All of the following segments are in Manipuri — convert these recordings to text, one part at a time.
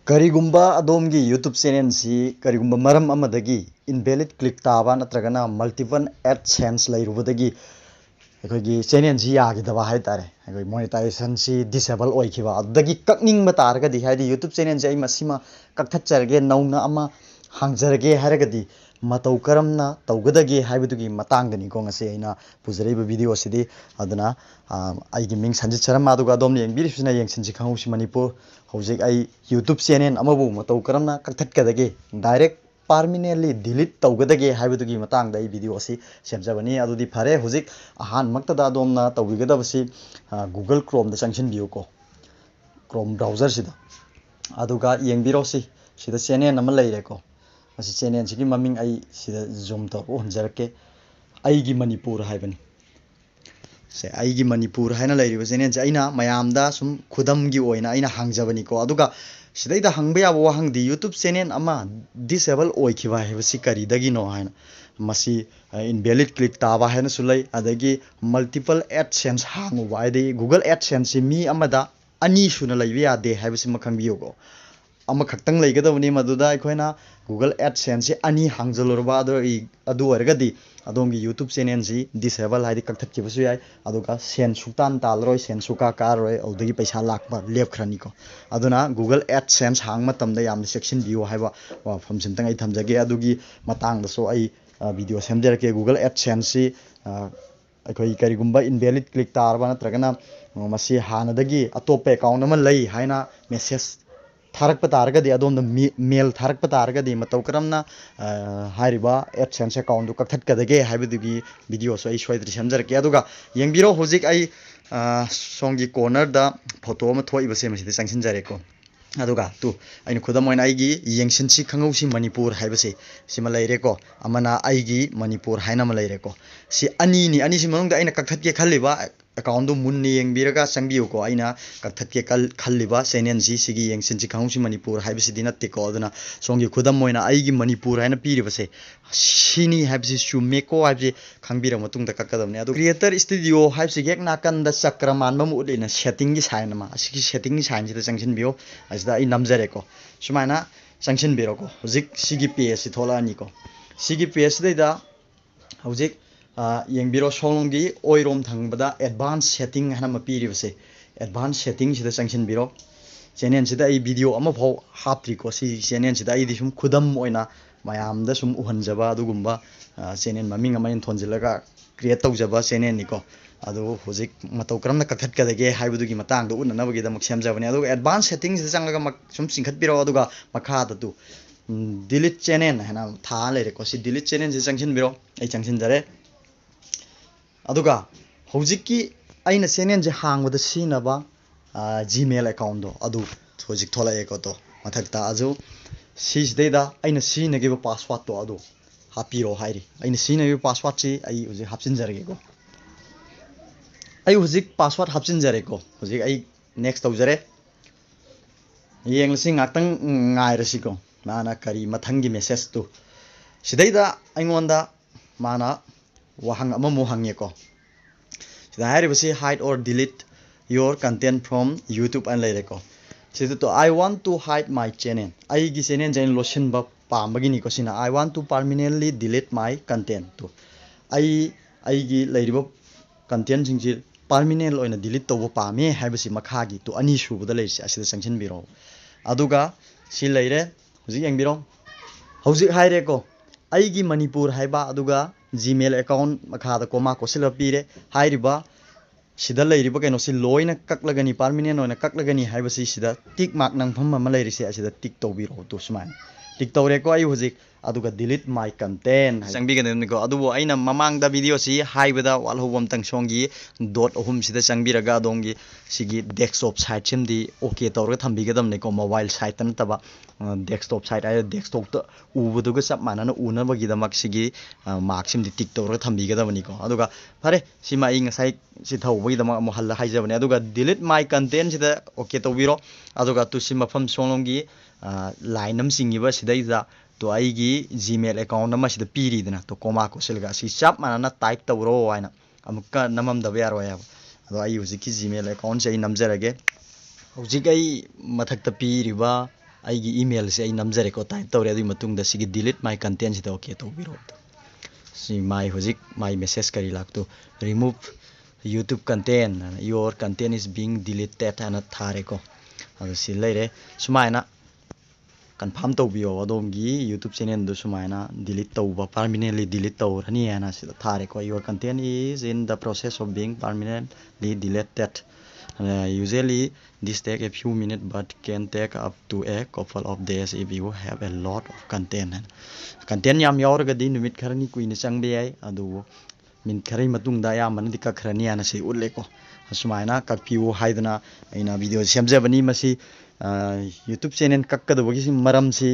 ꯀꯔꯤꯒꯨꯝꯕ ꯑꯗꯣꯝꯒꯤ ꯌꯨꯇ꯭ꯌꯨꯕ ꯆꯦꯅꯦꯜꯁꯤ ꯀꯔꯤꯒꯨꯝꯕ ꯃꯔꯝ ꯑꯃꯗꯒꯤ ꯏꯟꯚꯦꯂꯤꯗ ꯀ꯭ꯂꯤꯛ ꯇꯥꯕ ꯅꯠꯇ꯭ꯔꯒꯅ ꯃꯜꯇꯤꯄꯜ ꯑꯦꯗꯁꯦꯟꯁ ꯂꯩꯔꯨꯕꯗꯒꯤ ꯑꯩꯈꯣꯏꯒꯤ ꯆꯦꯅꯦꯜꯁꯤ ꯌꯥꯈꯤꯗꯕ ꯍꯥꯏꯇꯥꯔꯦ ꯑꯩꯈꯣꯏ ꯃꯣꯅꯤꯇꯥꯏꯖꯦꯁꯟꯁꯤ ꯗꯤꯁꯦꯕꯜ ꯑꯣꯏꯈꯤꯕ ꯑꯗꯨꯗꯒꯤ ꯀꯛꯅꯤꯡꯕ ꯇꯥꯔꯒꯗꯤ ꯍꯥꯏꯗꯤ ꯌꯨꯇ꯭ꯌꯨꯕ ꯆꯦꯅꯦꯜꯁꯦ ꯑꯩ ꯃꯁꯤꯃ ꯀꯛꯊꯠꯆꯔꯒꯦ ꯅꯧꯅ ꯑꯃ ꯍꯥꯡꯖꯔꯒꯦ ꯍꯥꯏꯔꯒꯗꯤ ꯃꯇꯧ ꯀꯔꯝꯅ ꯇꯧꯒꯗꯒꯦ ꯍꯥꯏꯕꯗꯨꯒꯤ ꯃꯇꯥꯡꯗꯅꯤꯀꯣ ꯉꯁꯤ ꯑꯩꯅ ꯄꯨꯖꯔꯛꯏꯕ ꯚꯤꯗꯤꯑꯣꯁꯤꯗꯤ ꯑꯗꯨꯅ ꯑꯩꯒꯤ ꯃꯤꯡ ꯁꯟꯖꯤꯠ ꯁꯔꯃ ꯑꯗꯨꯒ ꯑꯗꯣꯝꯅ ꯌꯦꯡꯕꯤꯔꯤꯕꯁꯤꯅ ꯌꯦꯡꯁꯤꯟꯁꯤ ꯈꯪꯍꯧꯁꯤ ꯃꯅꯤꯄꯨꯔ ꯍꯧꯖꯤꯛ ꯑꯩ ꯌꯨꯇ꯭ꯌꯨꯕ ꯆꯦꯅꯦꯜ ꯑꯃꯕꯨ ꯃꯇꯧ ꯀꯔꯝꯅ ꯀꯛꯊꯠꯀꯗꯒꯦ ꯗꯥꯏꯔꯦꯛ ꯄꯥꯔꯃꯤꯅꯦꯟꯂꯤ ꯗꯤꯂꯤꯠ ꯇꯧꯒꯗꯒꯦ ꯍꯥꯏꯕꯗꯨꯒꯤ ꯃꯇꯥꯡꯗ ꯑꯩ ꯚꯤꯗꯤꯑꯣ ꯑꯁꯤ ꯁꯦꯝꯖꯕꯅꯤ ꯑꯗꯨꯗꯤ ꯐꯔꯦ ꯍꯧꯖꯤꯛ ꯑꯍꯥꯟꯕꯃꯛꯇꯗ ꯑꯗꯣꯝꯅ ꯇꯧꯕꯤꯒꯗꯕꯁꯤ ꯒꯨꯒꯜ ꯀ꯭ꯔꯣꯝꯗ ꯆꯪꯁꯤꯟꯕꯤꯌꯨꯀꯣ ꯀ꯭ꯔꯣꯝ ꯕ꯭ꯔꯥꯎꯖꯔꯁꯤꯗ ꯑꯗꯨꯒ ꯌꯦꯡꯕꯤꯔꯣ ꯁꯤꯗ ꯆꯦꯅꯦꯜ ꯑꯃ ꯂꯩꯔꯦꯀꯣ ꯃꯁꯤ ꯆꯦꯅꯦꯜꯁꯤꯒꯤ ꯃꯃꯤꯡ ꯑꯩ ꯁꯤꯗ ꯖꯨꯝ ꯇꯧꯔꯒ ꯎꯍꯟꯖꯔꯛꯀꯦ ꯑꯩꯒꯤ ꯃꯅꯤꯄꯨꯔ ꯍꯥꯏꯕꯅꯤ ꯁꯦ ꯑꯩꯒꯤ ꯃꯅꯤꯄꯨꯔ ꯍꯥꯏꯅ ꯂꯩꯔꯤꯕ ꯆꯦꯅꯦꯜꯁꯦ ꯑꯩꯅ ꯃꯌꯥꯝꯗ ꯁꯨꯝ ꯈꯨꯗꯝꯒꯤ ꯑꯣꯏꯅ ꯑꯩꯅ ꯍꯥꯡꯖꯕꯅꯤꯀꯣ ꯑꯗꯨꯒ ꯁꯤꯗꯩꯗ ꯍꯪꯕ ꯌꯥꯕ ꯋꯥꯍꯪꯗꯤ ꯌꯨꯇ꯭ꯌꯨꯕ ꯆꯦꯅꯦꯜ ꯑꯃ ꯗꯤꯁꯦꯕꯜ ꯑꯣꯏꯈꯤꯕ ꯍꯥꯏꯕꯁꯤ ꯀꯔꯤꯗꯒꯤꯅꯣ ꯍꯥꯏꯅ ꯃꯁꯤ ꯏꯟꯚꯦꯂꯤꯗ ꯀ꯭ꯂꯤꯛ ꯇꯥꯕ ꯍꯥꯏꯅꯁꯨ ꯂꯩ ꯑꯗꯒꯤ ꯃꯜꯇꯤꯄꯜ ꯑꯦꯗꯁꯦꯟꯁ ꯍꯥꯡꯉꯨꯕ ꯍꯥꯏꯗꯤ ꯒꯨꯒꯜ ꯑꯦꯗꯁꯦꯟꯁꯁꯤ ꯃꯤ ꯑꯃꯗ ꯑꯅꯤ ꯁꯨꯅ ꯂꯩꯕ ꯌꯥꯗꯦ ꯍꯥꯏꯕꯁꯤꯃ ꯈꯪꯕꯤꯌꯨꯀꯣ ꯑꯃꯈꯛꯇꯪ ꯂꯩꯒꯗꯕꯅꯤ ꯃꯗꯨꯗ ꯑꯩꯈꯣꯏꯅ ꯒꯨꯒꯜ ꯑꯦꯗꯁꯦꯟꯁꯁꯤ ꯑꯅꯤ ꯍꯥꯡꯖꯜꯂꯨꯔꯕ ꯑꯗꯨ ꯑꯣꯏꯔꯒꯗꯤ ꯑꯗꯣꯝꯒꯤ ꯌꯨꯇ꯭ꯌꯨꯕ ꯆꯦꯅꯦꯜꯁꯤ ꯗꯤꯁꯦꯕꯜ ꯍꯥꯏꯗꯤ ꯀꯛꯊꯠꯈꯤꯕꯁꯨ ꯌꯥꯏ ꯑꯗꯨꯒ ꯁꯦꯟ ꯁꯨꯛꯇꯥꯟ ꯇꯥꯜꯂꯔꯣꯏ ꯁꯦꯟ ꯁꯨꯀꯥ ꯀꯥꯔꯔꯣꯏ ꯑꯗꯨꯗꯒꯤ ꯄꯩꯁꯥ ꯂꯥꯛꯄ ꯂꯦꯞꯈ꯭ꯔꯅꯤꯀꯣ ꯑꯗꯨꯅ ꯒꯨꯒꯜ ꯑꯦꯗꯁꯦꯟꯁ ꯍꯥꯡꯕ ꯃꯇꯝꯗ ꯌꯥꯝꯅ ꯆꯦꯛꯁꯤꯟꯕꯤꯌꯨ ꯍꯥꯏꯕ ꯋꯥꯐꯝꯁꯤꯃꯇꯪ ꯑꯩ ꯊꯝꯖꯒꯦ ꯑꯗꯨꯒꯤ ꯃꯇꯥꯡꯗꯁꯨ ꯑꯩ ꯚꯤꯗꯤꯑꯣ ꯁꯦꯝꯖꯔꯛꯀꯦ ꯒꯨꯒꯜ ꯑꯦꯗꯁꯦꯟꯁꯁꯤ ꯑꯩꯈꯣꯏ ꯀꯔꯤꯒꯨꯝꯕ ꯏꯟꯚꯦꯂꯤꯗ ꯀ꯭ꯂꯤꯛ ꯇꯥꯔꯕ ꯅꯠꯇ꯭ꯔꯒꯅ ꯃꯁꯤ ꯍꯥꯟꯅꯗꯒꯤ ꯑꯇꯣꯞꯄ ꯑꯦꯀꯥꯎꯟ ꯑꯃ ꯂꯩ ꯍꯥꯏꯅ ꯃꯦꯁꯦꯖ ꯊꯥꯔꯛꯄ ꯇꯥꯔꯒꯗꯤ ꯑꯗꯣꯝꯗ ꯃꯦꯜ ꯊꯥꯔꯛꯄ ꯇꯥꯔꯒꯗꯤ ꯃꯇꯧ ꯀꯔꯝꯅ ꯍꯥꯏꯔꯤꯕ ꯑꯦꯗꯁꯦꯟꯁ ꯑꯦꯀꯥꯎꯟꯗꯨ ꯀꯛꯊꯠꯀꯗꯒꯦ ꯍꯥꯏꯕꯗꯨꯒꯤ ꯚꯤꯗꯤꯑꯣꯁꯨ ꯑꯩ ꯁꯣꯏꯗꯅ ꯁꯦꯝꯖꯔꯛꯀꯦ ꯑꯗꯨꯒ ꯌꯦꯡꯕꯤꯔꯣ ꯍꯧꯖꯤꯛ ꯑꯩ ꯁꯣꯝꯒꯤ ꯀꯣꯔꯅꯔꯗ ꯐꯣꯇꯣ ꯑꯃ ꯊꯣꯛꯏꯕꯁꯦ ꯃꯁꯤꯗ ꯆꯪꯁꯤꯟꯖꯔꯦꯀꯣ ꯑꯗꯨꯒ ꯑꯩꯅ ꯈꯨꯗꯝ ꯑꯣꯏꯅ ꯑꯩꯒꯤ ꯌꯦꯡꯁꯤꯟꯁꯤ ꯈꯪꯍꯧꯁꯤ ꯃꯅꯤꯄꯨꯔ ꯍꯥꯏꯕꯁꯦ ꯁꯤꯃ ꯂꯩꯔꯦꯀꯣ ꯑꯃꯅ ꯑꯩꯒꯤ ꯃꯅꯤꯄꯨꯔ ꯍꯥꯏꯅ ꯑꯃ ꯂꯩꯔꯦꯀꯣ ꯁꯤ ꯑꯅꯤꯁꯤ ꯃꯅꯨꯡꯗ ꯑꯩꯅ ꯀꯛꯊꯠꯀꯦ ꯈꯜꯂꯤꯕ ꯑꯦꯀꯥꯎꯟꯗꯨ ꯃꯨꯟꯅ ꯌꯦꯡꯕꯤꯔꯒ ꯆꯪꯕꯤꯌꯨꯀꯣ ꯑꯩꯅ ꯀꯛꯊꯠꯀꯦ ꯈꯜꯂꯤꯕ ꯆꯦꯅꯦꯜꯁꯤ ꯁꯤꯒꯤ ꯌꯦꯡꯁꯤꯟꯁꯤ ꯈꯪꯍꯧꯁꯤ ꯃꯅꯤꯄꯨꯔ ꯍꯥꯏꯕꯁꯤꯗꯤ ꯅꯠꯇꯦꯀꯣ ꯑꯗꯨꯅ ꯁꯣꯝꯒꯤ ꯈꯨꯗꯝ ꯑꯣꯏꯅ ꯑꯩꯒꯤ ꯃꯅꯤꯄꯨꯔ ꯍꯥꯏꯅ ꯄꯤꯔꯤꯕꯁꯦ ꯁꯤꯅꯤ ꯍꯥꯏꯕꯁꯤ ꯆꯨꯝꯃꯦꯀꯣ ꯍꯥꯏꯕꯁꯤ ꯈꯪꯕꯤꯔꯕ ꯃꯇꯨꯡꯗ ꯀꯛꯀꯗꯕꯅꯤ ꯑꯗꯨ ꯀ꯭ꯔꯤꯌꯦꯇꯔ ꯁ꯭ꯇꯨꯗꯤꯑꯣ ꯍꯥꯏꯕꯁꯤꯒꯤ ꯍꯦꯛ ꯅꯥꯀꯟꯗ ꯆꯀ꯭ꯔ ꯃꯥꯟꯕ ꯑꯃ ꯎꯠꯂꯤꯅ ꯁꯦꯠꯇꯤꯡꯒꯤ ꯁꯥꯏꯟ ꯑꯃ ꯑꯁꯤꯒꯤ ꯁꯦꯠꯇꯤꯡꯒꯤ ꯁꯥꯏꯟꯁꯤꯗ ꯆꯪꯁꯤꯟꯕꯤꯌꯣ ꯑꯁꯤꯗ ꯑꯩ ꯅꯝꯖꯔꯦꯀꯣ ꯁꯨꯃꯥꯏꯅ ꯆꯪꯁꯤꯟꯕꯤꯔꯣꯀꯣ ꯍꯧꯖꯤꯛ ꯁꯤꯒꯤ ꯄꯦꯖꯁꯤ ꯊꯣꯛꯂꯛꯑꯅꯤꯀꯣ ꯁꯤꯒꯤ ꯄꯦꯖꯁꯤꯗꯩꯗ ꯍꯧꯖꯤꯛ ꯌꯦꯡꯕꯤꯔꯣ ꯁꯣꯝꯒꯤ ꯑꯣꯏꯔꯣꯝ ꯊꯪꯕꯗ ꯑꯦꯗꯚꯥꯟꯁ ꯁꯦꯠꯇꯤꯡ ꯍꯥꯏꯅ ꯑꯃ ꯄꯤꯔꯤꯕꯁꯦ ꯑꯦꯗꯚꯥꯟꯁ ꯁꯦꯠꯇꯤꯡꯁꯤꯗ ꯆꯪꯁꯤꯟꯕꯤꯔꯣ ꯆꯦꯅꯦꯜꯁꯤꯗ ꯑꯩ ꯚꯤꯗꯤꯑꯣ ꯑꯃꯐꯥꯎ ꯍꯥꯞꯇ꯭ꯔꯤꯀꯣ ꯁꯤ ꯆꯦꯅꯦꯜꯁꯤꯗ ꯑꯩꯗꯤ ꯁꯨꯝ ꯈꯨꯗꯝ ꯑꯣꯏꯅ ꯃꯌꯥꯝꯗ ꯁꯨꯝ ꯎꯍꯟꯖꯕ ꯑꯗꯨꯒꯨꯝꯕ ꯆꯦꯅꯦꯜ ꯃꯃꯤꯡ ꯑꯃ ꯑꯩꯅ ꯊꯣꯟꯖꯤꯜꯂꯒ ꯀ꯭रिꯌꯦꯠ ꯇꯧꯖꯕ ꯆꯦꯅꯦꯜꯅꯤꯀꯣ ꯑꯗꯨ ꯍꯧꯖꯤꯛ ꯃꯇꯧ ꯀꯔꯝꯅ ꯀꯛꯊꯠꯀꯗꯒꯦ ꯍꯥꯏꯕꯗꯨꯒꯤ ꯃꯇꯥꯡꯗ ꯎꯠꯅꯅꯕꯒꯤꯗꯃꯛ ꯁꯦꯝꯖꯕꯅꯤ ꯑꯗꯨꯒ ꯑꯦꯗꯚꯥꯟꯁ ꯁꯦꯠꯇꯤꯡꯁꯤꯗ ꯆꯪꯂꯒ ꯁꯨꯝ ꯆꯤꯡꯈꯠꯄꯤꯔꯛꯑꯣ ꯑꯗꯨꯒ ꯃꯈꯥꯗ ꯗꯤꯂꯤꯠ ꯆꯦꯅꯦꯜ ꯍꯥꯏꯅ ꯊꯥ ꯂꯩꯔꯦꯀꯣ ꯁꯤ ꯗꯤꯂꯤꯠ ꯆꯦꯅꯦꯜꯁꯤ ꯆꯪꯁꯤꯟꯕꯤꯔꯣ ꯑꯩ ꯆꯪꯁꯤꯟꯖꯔꯦ ꯑꯗꯨꯒ ꯍꯧꯖꯤꯛꯀꯤ ꯑꯩꯅ ꯆꯦꯅꯦꯜꯁꯦ ꯍꯥꯡꯕꯗ ꯁꯤꯖꯤꯟꯅꯕ ꯖꯤꯃꯦꯜ ꯑꯦꯀꯥꯎꯟꯗꯣ ꯑꯗꯨ ꯍꯧꯖꯤꯛ ꯊꯣꯛꯂꯛꯑꯦꯀꯣ ꯃꯊꯛꯇ ꯑꯗꯨ ꯁꯤꯁꯤꯗꯩꯗ ꯑꯩꯅ ꯁꯤꯖꯤꯟꯅꯈꯤꯕ ꯄꯥꯁꯋꯥꯔꯗꯇꯣ ꯑꯗꯨ ꯍꯥꯞꯄꯤꯔꯣ ꯍꯥꯏꯔꯤ ꯑꯩꯅ ꯁꯤꯖꯤꯟꯅꯈꯤꯕ ꯄꯥꯁꯋꯥꯔꯗꯁꯤ ꯑꯩ ꯍꯧꯖꯤꯛ ꯍꯥꯞꯆꯤꯟꯖꯔꯒꯦꯀꯣ ꯑꯩ ꯍꯧꯖꯤꯛ ꯄꯥꯁꯋꯥꯔꯗ ꯍꯥꯞꯆꯤꯟꯖꯔꯦꯀꯣ ꯍꯧꯖꯤꯛ ꯑꯩ ꯅꯦꯛꯁ ꯇꯧꯖꯔꯦ ꯌꯦꯡꯂꯁꯤ ꯉꯥꯛꯇꯪ ꯉꯥꯏꯔꯁꯤꯀꯣ ꯃꯥꯅ ꯀꯔꯤ ꯃꯊꯪꯒꯤ ꯃꯦꯁꯦꯖꯇꯨ ꯁꯤꯗꯩꯗ ꯑꯩꯉꯣꯟꯗ ꯃꯥꯅ ꯋꯥꯍꯪ ꯑꯃꯃꯨꯛ ꯍꯪꯉꯦꯀꯣ ꯁꯤꯗ ꯍꯥꯏꯔꯤꯕꯁꯤ hide or delete your content from YouTube ꯑꯅ ꯂꯩꯔꯦꯀꯣ ꯁꯤꯗ I want to hide my channel ꯑꯩꯒꯤ ꯆꯦꯅꯦꯜꯁꯦ ꯑꯩꯅ ꯂꯣꯠꯁꯤꯟꯕ ꯄꯥꯝꯕꯒꯤꯅꯤꯀꯣ ꯁꯤꯅ I want to permanently delete my ꯀꯟꯇꯦꯟꯇꯨ ꯑꯩꯒꯤ ꯂꯩꯔꯤꯕ ꯀꯟꯇꯦꯟꯁꯤꯡꯁꯤ ꯄꯥꯔꯃꯤꯅꯦꯟ ꯑꯣꯏꯅ ꯗꯤꯂꯤꯠ ꯇꯧꯕ ꯄꯥꯝꯃꯦ ꯍꯥꯏꯕꯁꯤ ꯃꯈꯥꯒꯤ ꯑꯅꯤ ꯁꯨꯕꯗ ꯂꯩꯔꯤꯁꯦ ꯑꯁꯤꯗ ꯆꯪꯁꯤꯟꯕꯤꯔꯣ ꯑꯗꯨꯒ ꯁꯤ ꯂꯩꯔꯦ ꯍꯧꯖꯤꯛ ꯌꯦꯡꯕꯤꯔꯣ ꯍꯧꯖꯤꯛ ꯍꯥꯏꯔꯦꯀꯣ ꯑꯩꯒꯤ ꯃꯅꯤꯄꯨꯔ ꯍꯥꯏꯕ ꯑꯗꯨꯒ ꯖꯤꯃꯦꯜ ꯑꯦꯀꯥꯎꯟ ꯃꯈꯥꯗ ꯀꯣꯃꯥ ꯀꯣꯠꯁꯤꯜꯂꯒ ꯄꯤꯔꯦ ꯍꯥꯏꯔꯤꯕ ꯁꯤꯗ ꯂꯩꯔꯤꯕ ꯀꯩꯅꯣꯁꯤ ꯂꯣꯏꯅ ꯀꯛꯂꯒꯅꯤ ꯄꯥꯔꯃꯤꯅꯦꯟ ꯑꯣꯏꯅ ꯀꯛꯂꯒꯅꯤ ꯍꯥꯏꯕꯁꯤ ꯁꯤꯗ ꯇꯤꯛ ꯃꯥꯔꯛ ꯅꯪꯐꯝ ꯑꯃ ꯂꯩꯔꯤꯁꯦ ꯑꯁꯤꯗ ꯇꯤꯛ ꯇꯧꯕꯤꯔꯣ ꯇꯨ ꯁꯨꯃꯥꯏꯅ ꯇꯤꯛ ꯇꯧꯔꯦꯀꯣ ꯑꯩ ꯍꯧꯖꯤꯛ ꯑꯗꯨꯒ ꯗꯤꯂꯤꯠ ꯃꯥꯏ ꯀꯟꯇꯦꯟ ꯆꯪꯕꯤꯒꯗꯕꯅꯤꯀꯣ ꯑꯗꯨꯕꯨ ꯑꯩꯅ ꯃꯃꯥꯡꯗ ꯚꯤꯗꯤꯑꯣꯁꯤ ꯍꯥꯏꯕꯗ ꯋꯥꯠꯍꯧꯕ ꯑꯃꯇꯪ ꯁꯣꯝꯒꯤ ꯗꯣꯠ ꯑꯍꯨꯝꯁꯤꯗ ꯆꯪꯕꯤꯔꯒ ꯑꯗꯣꯝꯒꯤ ꯁꯤꯒꯤ ꯗꯦꯛꯁꯇꯣꯞ ꯁꯥꯏꯠꯁꯤꯃꯗꯤ ꯑꯣꯀꯦ ꯇꯧꯔꯒ ꯊꯝꯕꯤꯒꯗꯕꯅꯤꯀꯣ ꯃꯣꯕꯥꯏꯜ ꯁꯥꯏꯠꯇ ꯅꯠꯇꯕ ꯗꯦꯛꯁꯇꯣꯞ ꯁꯥꯏꯠ ꯍꯥꯏꯔ ꯗꯦꯛꯁꯇꯣꯞꯇ ꯎꯕꯗꯨꯒ ꯆꯞ ꯃꯥꯟꯅꯅ ꯎꯅꯕꯒꯤꯗꯃꯛ ꯁꯤꯒꯤ ꯃꯥर्ꯛꯁꯤꯃꯗꯤ ꯇꯤꯛ ꯇꯧꯔꯒ ꯊꯝꯕꯤꯒꯗꯕꯅꯤꯀꯣ ꯑꯗꯨꯒ ꯐꯔꯦ ꯁꯤꯃ ꯑꯩ ꯉꯁꯥꯏ ꯁꯤ ꯊꯧꯕꯒꯤꯗꯃꯛ ꯑꯃꯨꯛ ꯍꯜꯂ ꯍꯥꯏꯖꯕꯅꯦ ꯑꯗꯨꯒ ꯗꯤꯂꯤꯠ ꯃꯥꯏ ꯀꯟꯇꯦꯟꯁꯤꯗ ꯑꯣꯀꯦ ꯇꯧꯕꯤꯔꯣ ꯑꯗꯨꯒ ꯁꯤ ꯃꯐꯝ ꯁꯣꯝꯂꯣꯝꯒꯤ ꯂꯥꯏꯟ ꯑꯃ ꯆꯤꯡꯉꯤꯕ ꯁꯤꯗꯩꯗ ꯑꯩꯒꯤ ꯖꯤꯃꯦꯜ ꯑꯦꯀꯥꯎꯟ ꯑꯃ ꯁꯤꯗ ꯄꯤꯔꯤꯗꯅ ꯀꯣꯃꯥ ꯀꯣꯠꯁꯤꯜꯂꯒ ꯑꯁꯤ ꯆꯞ ꯃꯥꯟꯅꯅ ꯇꯥꯏꯞ ꯇꯧꯔꯣ ꯍꯥꯏꯅ ꯑꯃꯨꯛꯀ ꯅꯝꯃꯝꯗꯕ ꯌꯥꯔꯣꯏ ꯍꯥꯏꯕ ꯑꯗꯣ ꯑꯩ ꯍꯧꯖꯤꯛꯀꯤ ꯖꯤꯃꯦꯜ ꯑꯦꯀꯥꯎꯟꯁꯦ ꯑꯩ ꯅꯝꯖꯔꯒꯦ ꯍꯧꯖꯤꯛ ꯑꯩ ꯃꯊꯛꯇ ꯄꯤꯔꯤꯕ ꯑꯩꯒꯤ ꯏꯃꯦꯜꯁꯦ ꯑꯩ ꯅꯝꯖꯔꯦꯀꯣ ꯇꯥꯏꯞ ꯇꯧꯔꯦ ꯑꯗꯨꯒꯤ ꯃꯇꯨꯡꯗ ꯁꯤꯒꯤ ꯗꯤꯂꯤꯠ ꯃꯥꯏ ꯀꯟꯇꯦꯟꯁꯤꯗ ꯑꯣꯀꯦ ꯇꯧꯕꯤꯔꯣ ꯁꯤ ꯃꯥꯏ ꯍꯧꯖꯤꯛ ꯃꯥꯏ ꯃꯦꯁꯦꯖ ꯀꯔꯤ ꯂꯥꯛꯇꯣ remove YouTube content your content is being deleted ꯍꯥꯏꯅ ꯊꯥꯔꯦꯀꯣ ꯑꯗꯣ ꯁꯤ ꯂꯩꯔꯦ ꯁꯨꯃꯥꯏꯅ ꯀꯟꯐꯥꯔꯝ ꯇꯧꯕꯤꯌꯣ ꯑꯗꯣꯝꯒꯤ ꯌꯨꯇꯨꯕ ꯆꯦꯅꯦꯜꯗꯨ ꯁꯨꯃꯥꯏꯅ ꯗꯤꯂꯤꯠ ꯇꯧꯕ ꯄꯥꯔꯃꯤꯅꯦꯟꯠꯂꯤ ꯗꯤꯂꯤꯠ ꯇꯧꯔꯅꯤ ꯍꯥꯏꯅ ꯁꯤꯗ ꯊꯥꯔꯦꯀꯣ your content is in the process of being permanently deleted usually this take a few minutes but can take up to a couple of days if you have a lot of content content yam yauragadi numit kharani kuina changbe yai adu min kharai matungda ayambanadi kakhrani ana si ulleko sumaina kakpiu haidana aina video semjabani masi YouTube channel kakkadabagi si maramsi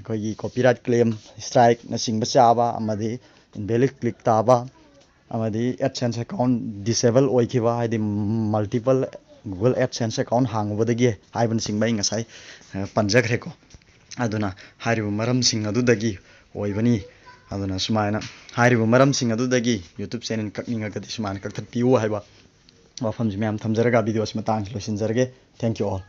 koigi copyright claim strike na singba chaba amadi invalid click taba amadi AdSense account disable oikiba haidi multiple Google AdSense account hangubadagi haiban singbai ngasai panjagreko aduna haribu maram sing adudagi oibani aduna sumaina haribu maram sing adudagi YouTube channel kakningagadi sumaina kakthpiu haiba wafamji myam thamjaraga videos matang losinjarage thank you all